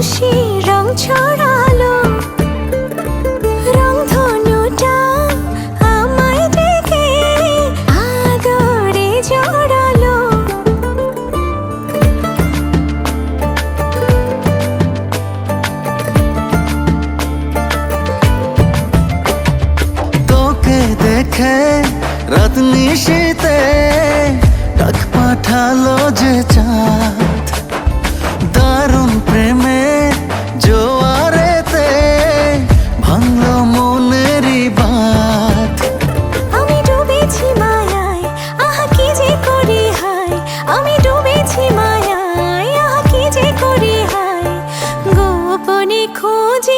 খুশি রং ছড়ালো, রংধনুটা আমায় ডেকে আদরে জড়ালো। তোকে দেখে রাত নিশীতে ডাক পাঠালো যে চাঁদ, দারুণ প্রেমে জোয়ারেতে ভাঙলো মনেরই বাঁধ। আমি ডুবেছি মায়ায়, আহা কি যে করি হায়, আমি ডুবেছি মায়ায়, আহা কি যে করি হায়, গোপনে খুঁজি